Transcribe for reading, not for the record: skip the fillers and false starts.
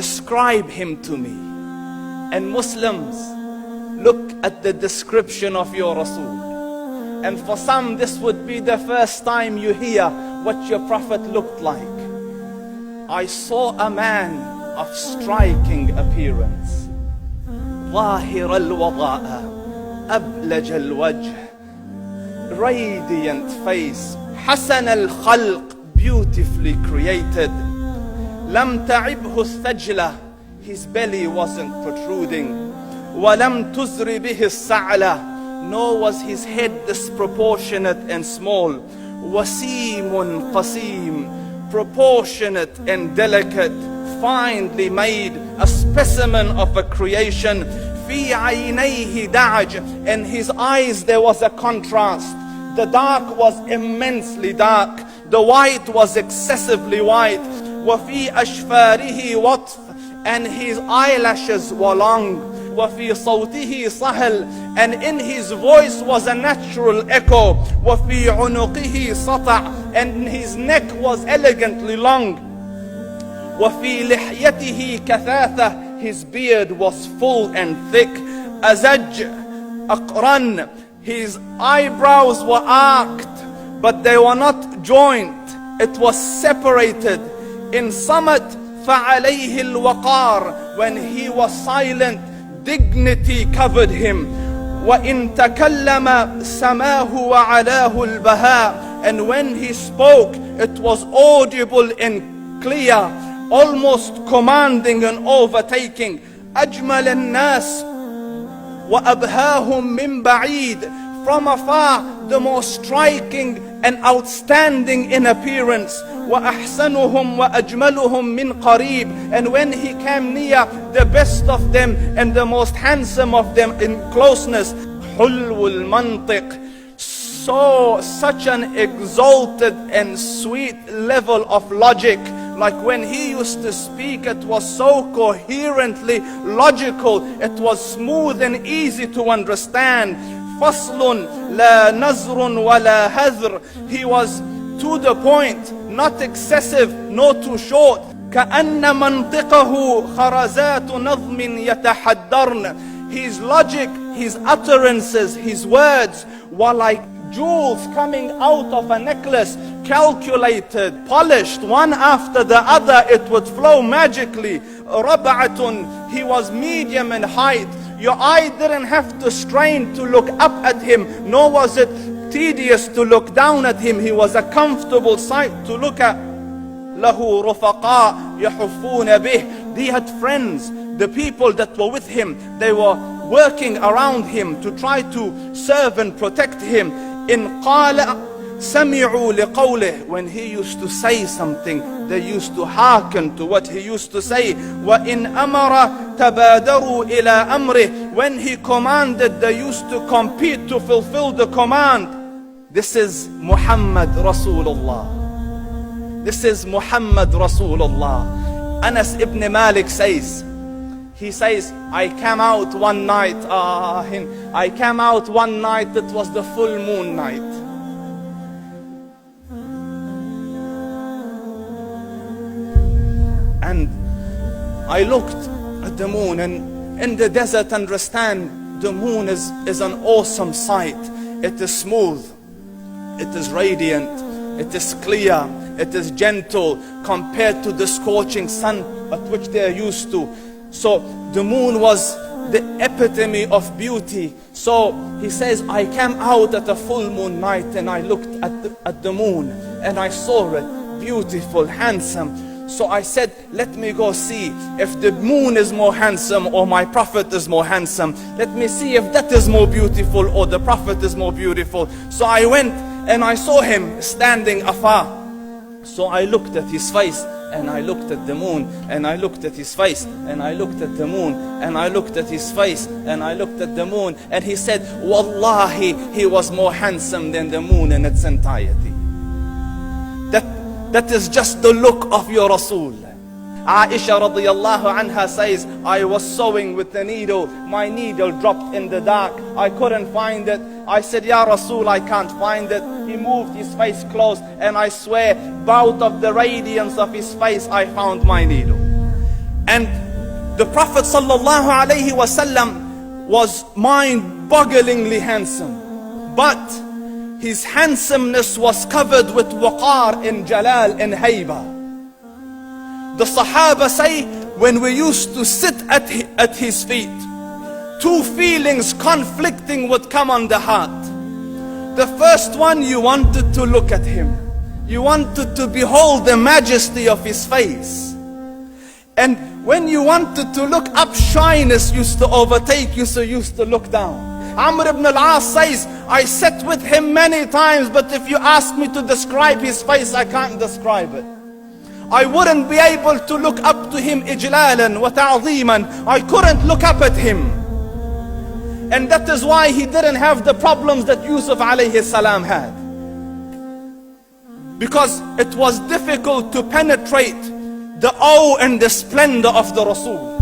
describe him to me. And Muslims, look at the description of your Rasul. And for some, this would be the first time you hear what your Prophet looked like. I saw a man of striking appearance. ظاهر الوضاء أبلج الوجه, radiant face, حسن الخلق, beautifully created. لم تعبه الثجلة, his belly wasn't protruding. ولم تزر به السعلة, nor was his head disproportionate and small. وسيم قسيم, proportionate and delicate, finely made, a specimen of a creation. في عينيه دعج, in his eyes there was a contrast. The dark was immensely dark, the white was excessively white. وفي أشفاره وطف, and his eyelashes were long. وفي صوته صهل, and in his voice was a natural echo. وفي عنقه سطع, and his neck was elegantly long. وفي لحيته كثاثة, his beard was full and thick. أزج أقرن, his eyebrows were arched, but they were not joined, it was separated. In summit فعليه الوقار, when he was silent, dignity covered him. وإن تكلم سماه وعلاه البهاء, and when he spoke it was audible and clear, almost commanding and overtaking. أجمل الناس وأبهاهم من بعيد, from afar the most striking and outstanding in appearance. وأحسنهم وأجملهم من قريب, and when he came near, the best of them and the most handsome of them in closeness. حلو المنطق, such an exalted and sweet level of logic. Like when he used to speak, it was so coherently logical, it was smooth and easy to understand. فصل لا نزر ولا هذر, he was to the point, not excessive nor too short. كأن منطقه خرزات نظم يتحدرن, his logic, his utterances, his words were like jewels coming out of a necklace, calculated, polished, one after the other, it would flow magically. ربعة, he was medium in height. Your eye didn't have to strain to look up at him, nor was it tedious to look down at him. He was a comfortable sight to look at. له رفقاء يحفون به, he had friends, the people that were with him, they were working around him to try to serve and protect him. إن قال سمعوا لقوله, when he used to say something, they used to hearken to what he used to say. وإن أمر تبادروا إلى أمره, when he commanded, they used to compete to fulfill the command. This is Muhammad Rasulullah. This is Muhammad Rasulullah. Anas ibn Malik says, he says, I came out one night, I came out one night, it was the full moon night. And I looked at the moon, and in the desert, understand, the moon is an awesome sight. It is smooth, it is radiant, it is clear, it is gentle compared to the scorching sun at which they are used to. So the moon was the epitome of beauty. So he says, I came out at a full moon night and I looked at the moon and I saw it beautiful, handsome. So I said, let me go see if the moon is more handsome or my Prophet is more handsome. Let me see if that is more beautiful or the Prophet is more beautiful. So I went and I saw him standing afar. So I looked at his face and I looked at the moon, and I looked at his face, and I looked at the moon, and I looked at his face, and I looked at the moon, and he said, Wallahi, he was more handsome than the moon in its entirety. That is just the look of your Rasul. Aisha radiyallahu anha says, I was sewing with the needle, my needle dropped in the dark, I couldn't find it. I said, Ya Rasul, I can't find it. He moved his face close, and I swear, out of the radiance of his face, I found my needle. And the Prophet sallallahu alaihi wasallam was mind-bogglingly handsome, but his handsomeness was covered with waqar and jalal and hayba. The Sahaba say, when we used to sit at his feet, two feelings conflicting would come on the heart. The first one, you wanted to look at him. You wanted to behold the majesty of his face. And when you wanted to look up, shyness used to overtake you, so you used to look down. Amr ibn al-As says, I sat with him many times, but if you ask me to describe his face, I can't describe it. I wouldn't be able to look up to him ijlalan wa ta'zeeman. I couldn't look up at him. And that is why he didn't have the problems that Yusuf alayhi salam had. Because it was difficult to penetrate the awe and the splendor of the Rasul.